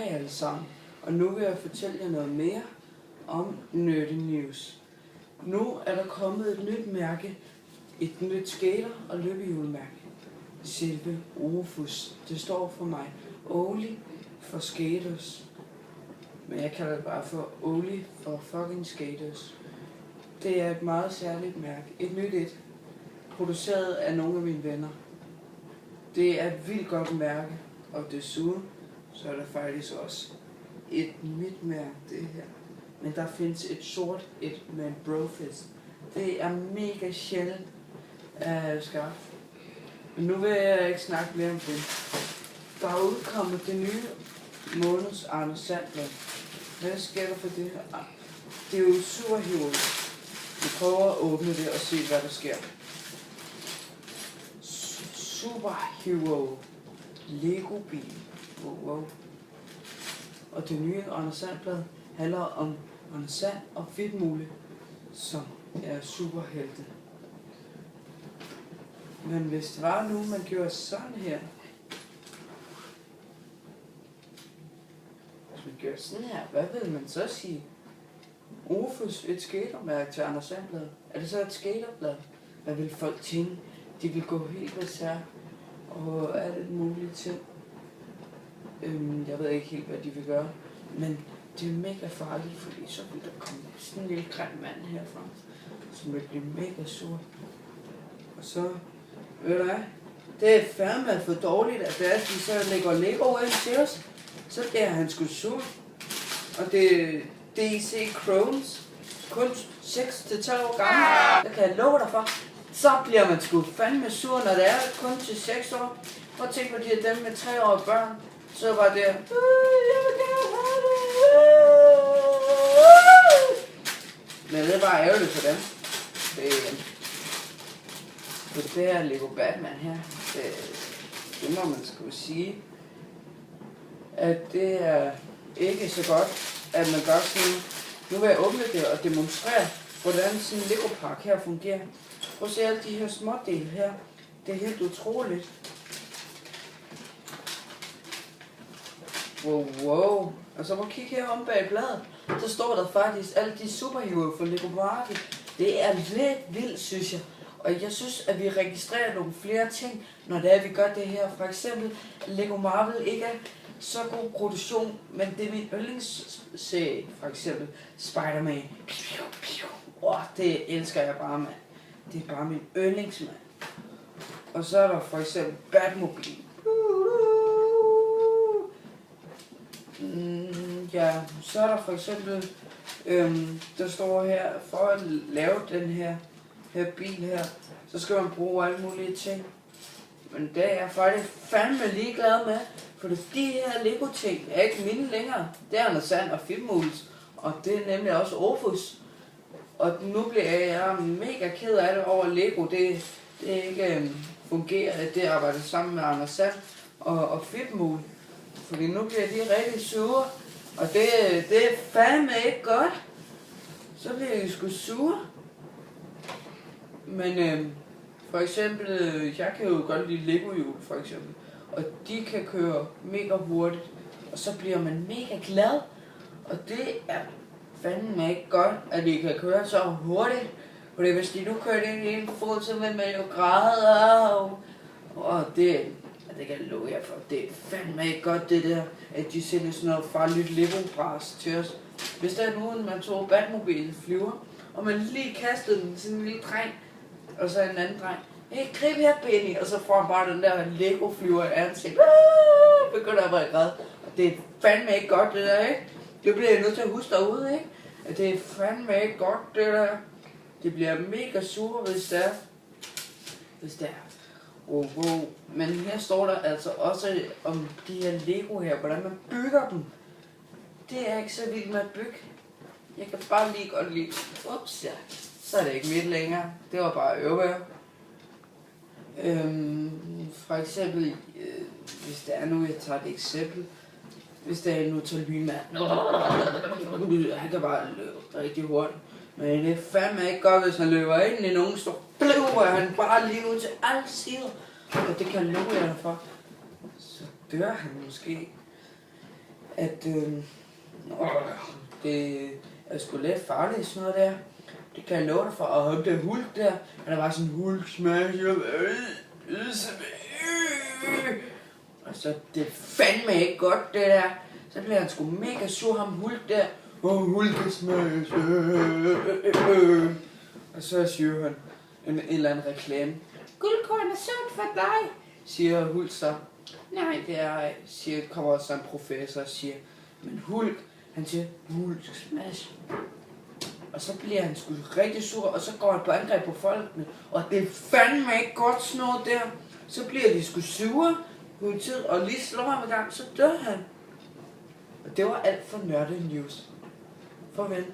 Hej alle sammen, og nu vil jeg fortælle jer noget mere om Nerdy News. Nu er der kommet et nyt mærke, et nyt skater- og løbehjulmærke. Selve Rufus. Det står for mig Only for Skaters. Men jeg kalder det bare for Only for fucking Skaters. Det er et meget særligt mærke. Et nyt et. Produceret af nogle af mine venner. Det er et vildt godt mærke. Og desuden så er der faktisk også et mit mærke, det her. Men der findes et sort et med en brofist. Det er mega sjældent at skaffe. Men nu vil jeg ikke snakke mere om det. Der er udkommet det nye måneds Anders Sandblad. Hvad sker der for det her? Det er jo Superhero. Vi prøver at åbne det og se hvad der sker. Superhero Lego bil. Wow. Og det nye Anders Sandblad handler om Anders Sand og Fedtmule, som er superhelte. Men hvis det var nu, man gjorde sådan her. Hvis man gjorde sådan her, hvad vil man så sige? Rufus, et skatermærke til Anders Sandblad. Er det så et skaterblad? Hvad vil folk tænke? De vil gå helt berserk og alt muligt ting. Jeg ved ikke helt, hvad de vil gøre. Men det er mega farligt, fordi så vil der komme sådan en lille grim mand herfra, som vil blive mega sur. Og så, ved du hvad? Det er fandme for dårligt, at det er, de så lægger Lego ind til os. Så bliver han sgu sur. Og det er DC Crones. Kun 6-12 år gammel. Der kan jeg love dig for. Så bliver man sgu fandme sur, når det er kun til 6 år. Prøv at tænke på de her dem med 3-årige børn. Så var det jeg kan have det. Men det er bare ærgerligt for dem. Det er Lego Batman her. Det må man sgu sige. At det er ikke så godt, at man gør sådan. Nu vil jeg åbne det og demonstrere, hvordan sådan en Lego Park her fungerer. Prøv at se alle de her smådele her. Det er helt utroligt. Wow. Og så må jeg kigge her om bag bladet. Så står der faktisk alle de superheroer for Lego Market. Det er lidt vildt, synes jeg. Og jeg synes, at vi registrerer nogle flere ting, når det er, at vi gør det her. For eksempel, Lego Marvel ikke er så god produktion, men det er min yndlingsserie, for eksempel Spider-Man. Det elsker jeg bare, mand. Det er bare min yndlingsmand. Og så er der for eksempel Batmobile. Ja, så er der for eksempel, der står her, for at lave den her bil her, så skal man bruge alle mulige ting. Men det er jeg faktisk fandme ligeglad med, for de her Lego ting er ikke mine længere. Det er Anders Sand og Fedtmules, og det er nemlig også Rufus. Og nu bliver jeg mega ked af det over Lego, det ikke fungerer, at det arbejder sammen med Anders Sand og Fedtmule. Fordi nu bliver de rigtig sure, og det er fandme ikke godt. Så bliver de sgu sure. Men for eksempel, jeg kan jo godt lide Lego-hjul for eksempel. Og de kan køre mega hurtigt, og så bliver man mega glad. Og det er fandme ikke godt, at de kan køre så hurtigt. Fordi hvis de nu kører ind i en fod, så vil man jo græde. Og det kan jeg love jer for. Det er fandme ikke godt det der, at de sender sådan noget farligt Lego-bras til os. Hvis der er nogen, man tog Batmobilen flyver, og man lige kastede den sådan en lille dreng, og så en anden dreng. Hey, grib her, Benny, og så får han bare den der Lego-flyver i ansigtet. Begynder at være græd. Og det er fandme ikke godt det der, ikke? Det bliver jeg nødt til at huske derude, ikke? At det er fandme ikke godt det der. Det bliver mega sur, hvis det er. Wow. Men her står der altså også om de her Lego her, hvordan man bygger dem. Det er ikke så vildt med at bygge. Jeg kan bare lige godt lide. Ups, ja. Så er det ikke mit længere. Det var bare øve. For eksempel, hvis der er nu, jeg tager et eksempel. Hvis der er nu til lynmand. Han kan bare løbe rigtig hurtigt. Men det er fandme ikke godt, hvis han løber ind i nogen stor bløver, han bare lige ud til alle sider. Og det kan jeg love jer for. Så dør han måske. at det er sgu lidt farligt sådan noget der. Det kan jeg love dig for. Og ham der Hulk der, han er bare sådan Hulk smager. Og så det er fandme ikke godt det der. Så bliver han sgu mega sur, ham Hulk der. Hulk smager. Og så siger han en eller anden reklame. Guldkorn er sundt for dig, siger Hulk så. Nej, det er ej, kommer så en professor og siger. Men Hulk, han siger, Hulk smash. Og så bliver han sgu rigtig sur, og så går han på angreb på folkene. Og det er fandme ikke godt sådan noget der. Så bliver de sgu sure, politiet, og lige slår ham i gang, så dør han. Og det var alt for Nørdet News. Farvel.